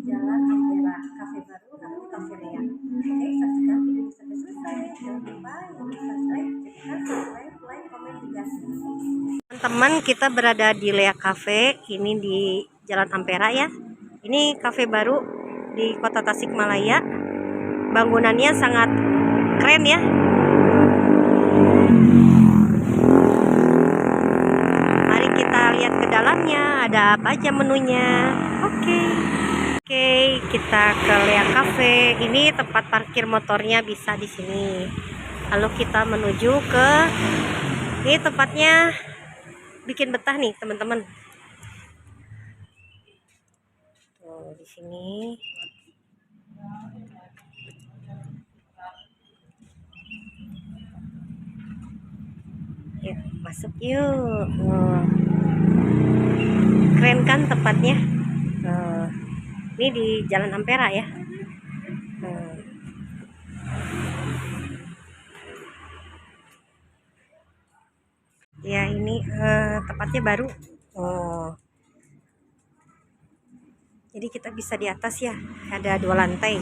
Jalan Ampera, Cafe Baru, namanya Cafe Lea. Oke, saksikan videonya sampai selesai. Jangan lupa subscribe, like, komen juga. Teman-teman, kita berada di Lea Cafe, ini di Jalan Ampera ya. Ini cafe baru di Kota Tasikmalaya. Bangunannya sangat keren ya. Mari kita lihat ke dalamnya, ada apa aja menunya. Oke, kita ke Lea Cafe. Ini tempat parkir motornya bisa di sini. Lalu kita menuju ke ini tempatnya bikin betah nih, teman-teman. Tuh, di sini. Yuk, masuk yuk. Keren kan tempatnya? Ini di Jalan Ampera ya. Ya, ini tempatnya baru. Jadi kita bisa di atas ya. Ada 2 lantai.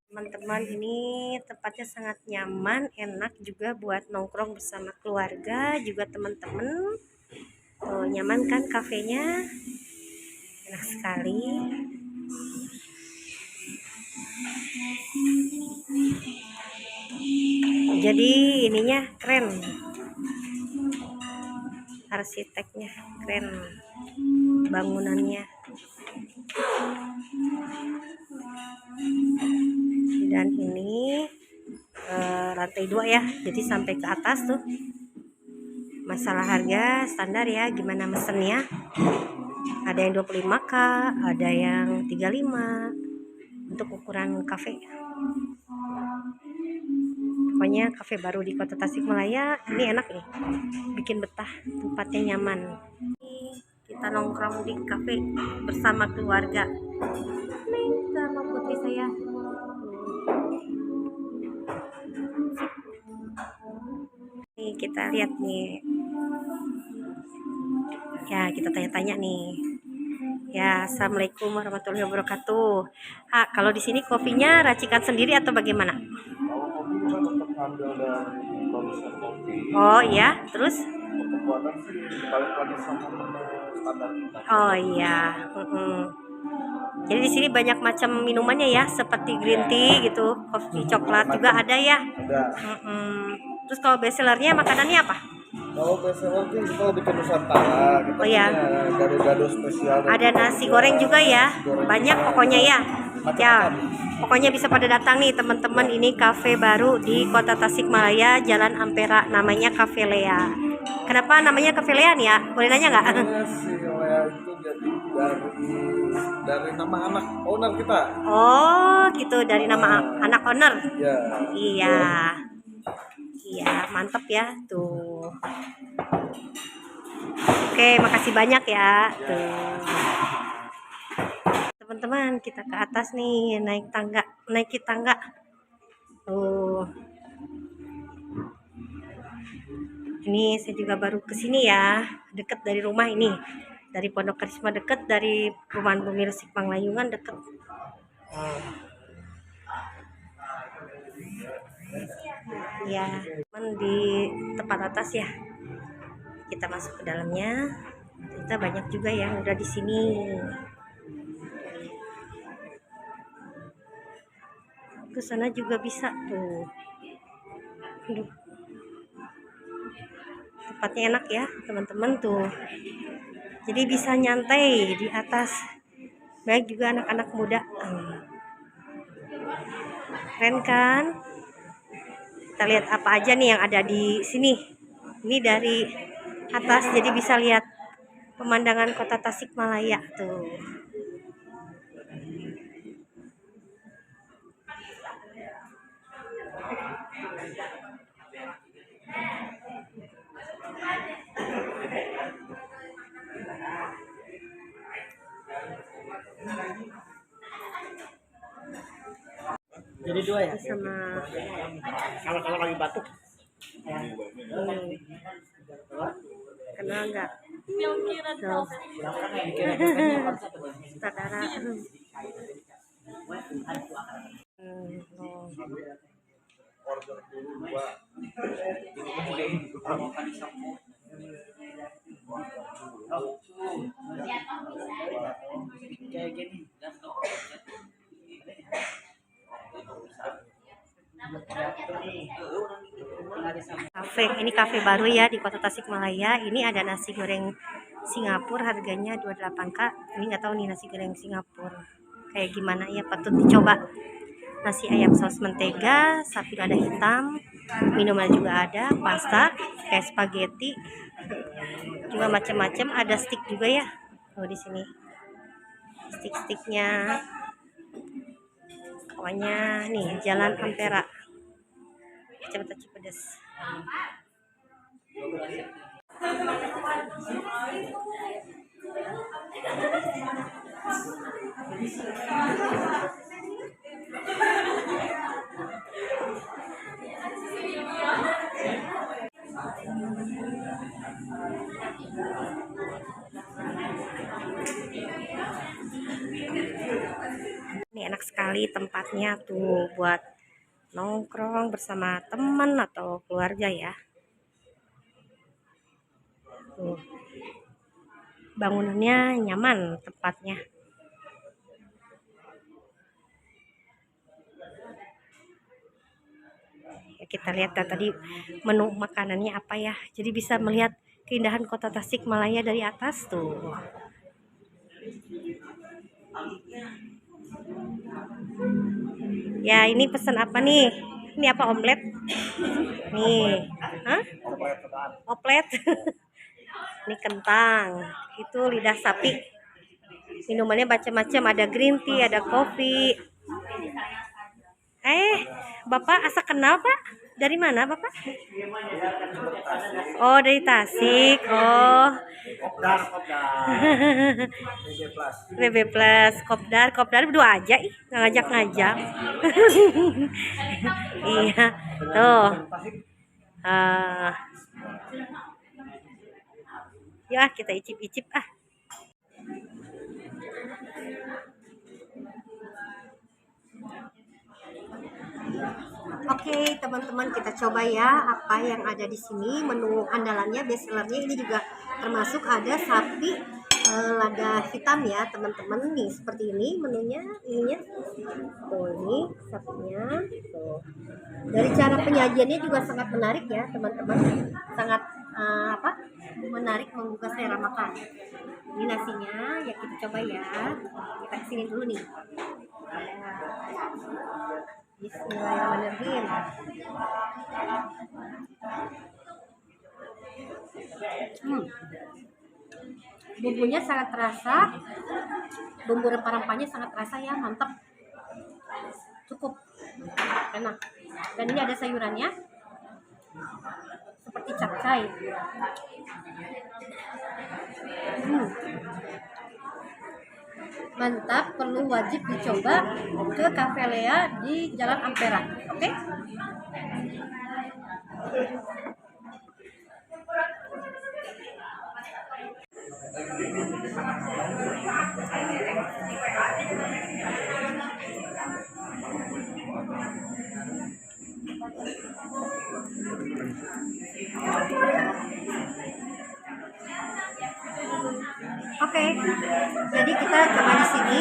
Teman-teman, ini tempatnya sangat nyaman, enak juga buat nongkrong bersama keluarga, juga teman-teman. Nyaman kan kafenya? Enak sekali. Jadi ininya keren. Arsiteknya keren. Bangunannya. Dan ini lantai 2 ya, jadi sampai ke atas tuh. Masalah harga standar ya, gimana mesennya, ada yang 25k, ada yang 35 untuk ukuran cafe. Pokoknya cafe baru di Kota Tasikmalaya ini enak nih, bikin betah, tempatnya nyaman. Kita nongkrong di cafe bersama keluarga. Nih sama putri saya. Nih kita lihat nih. Ya, kita tanya-tanya nih. Ya, assalamualaikum warahmatullahi wabarakatuh. Kalau di sini kopinya racikan sendiri atau bagaimana? Kalau kopi kita tetap ambil dari produsen kopi. Oh iya, terus? Untuk pembuatan sih balik lagi sama menu standar kita. Oh iya. Jadi di sini banyak macam minumannya ya, seperti green tea gitu, kopi coklat juga ada ya. Ada. Terus kalau bestsellernya makanannya apa? Kalau bestseller sih kita lebih ke Nusantara. Kita Oh ya. punya gado-gado spesial. Ada nasi goreng juga ya, banyak pokoknya ya. Ya, pokoknya bisa pada datang nih teman-teman. Ini cafe baru di Kota Tasikmalaya, Jalan Ampera, namanya Cafe Lea. Kenapa namanya Cafe Lea nih ya? Boleh nanya nggak? Si Lea itu jadi dari nama anak owner kita. Oh, gitu, dari nama anak owner. Ya. Iya. Iya, mantap ya tuh. Oke, makasih banyak ya. Tuh. Teman-teman, kita ke atas nih, naik tangga. Ini saya juga baru kesini ya, deket dari rumah ini. Dari Pondok Karisma deket, dari Perumahan Bumi Resik Panglayungan deket. Ya, di tempat atas ya. Kita masuk ke dalamnya. Kita banyak juga yang udah di sini. Ke sana juga bisa tuh. Tempatnya enak ya, teman-teman tuh. Jadi bisa nyantai di atas. Baik juga anak-anak muda. Keren kan? Kita lihat apa aja nih yang ada di sini. Ini dari atas, jadi bisa lihat pemandangan Kota Tasikmalaya tuh. Jadi 2 ya? Sama lagi batuk. Kenal nggak? Tuh. Saudara. Oh. Order dulu gua. Kayak gini. Kafe, ini kafe baru ya di Kota Tasikmalaya. Ini ada nasi goreng Singapura, harganya 28K. Ini nggak tahu nih nasi goreng Singapura kayak gimana ya, patut dicoba. Nasi ayam saus mentega, sapi lada hitam, minuman juga ada, pasta kayak spaghetti, juga macam-macam. Ada stick juga ya. Oh, di sini stick-sticknya. Pokoknya nih Jalan Ampera, Kecamatan Cipedes. Ini enak sekali tempatnya tuh buat nongkrong bersama teman atau keluarga ya. Tuh. Bangunannya nyaman tempatnya. Ya, kita lihat tadi menu makanannya apa ya. Jadi bisa melihat keindahan Kota Tasikmalaya dari atas tuh. Ya, ini pesan apa nih? Ini apa, omelet? Nih. Hah? Oplet. Ini kentang. Itu lidah sapi. Minumannya macam-macam, ada green tea, ada kopi. Bapak asa kenal, Pak? Dari mana, Bapak? Oh, dari Tasik. Oh. Kopdar. BB Plus, Kopdar berdua aja ih, nggak ngajak-ngajak. Iya, tuh. Ya, kita icip-icip ah. Oke, teman-teman, kita coba ya apa yang ada di sini. Menu andalannya, bestsellernya ini juga termasuk ada sapi lada hitam ya, teman-teman. Nih seperti ini menunya, ininya. Tuh, ini sapinya. Tuh. Dari cara penyajiannya juga sangat menarik ya, teman-teman. Sangat menarik, membuka selera makan. Ini nasinya, ya kita coba ya. Kita kesini dulu nih. Bismillahirrahmanirrahim. Bumbunya sangat terasa, bumbu rempah-rempahnya sangat terasa ya, mantap, cukup enak. Dan ini ada sayurannya seperti capcay. Mantap, perlu wajib dicoba ke Cafe Lea di Jalan Ampera. Oke? Oke, jadi kita coba di sini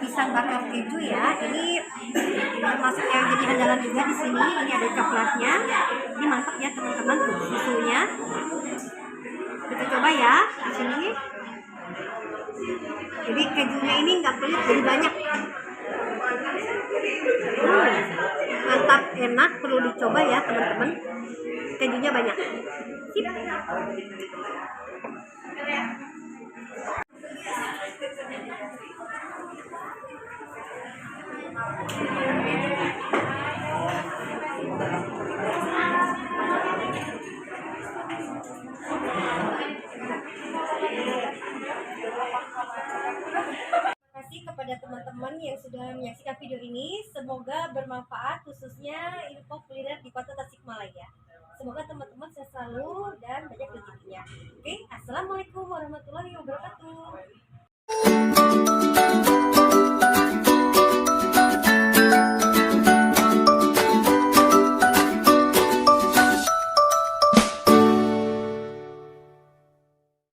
pisang bakar keju ya. Ini termasuk yang jadi andalan juga di sini. Ini ada coklatnya. Ini mantap ya teman-teman, tuh susunya. Kita coba ya di sini. Jadi kejunya ini nggak pelit, jadi banyak. Mantap, enak, perlu dicoba ya teman-teman. Kejunya banyak. Sip. Kepada teman-teman yang sudah menyaksikan video ini, semoga bermanfaat, khususnya info kuliner di Kota Tasikmalaya. Semoga teman-teman sehat selalu dan banyak rezekinya. Oke, assalamualaikum warahmatullahi wabarakatuh.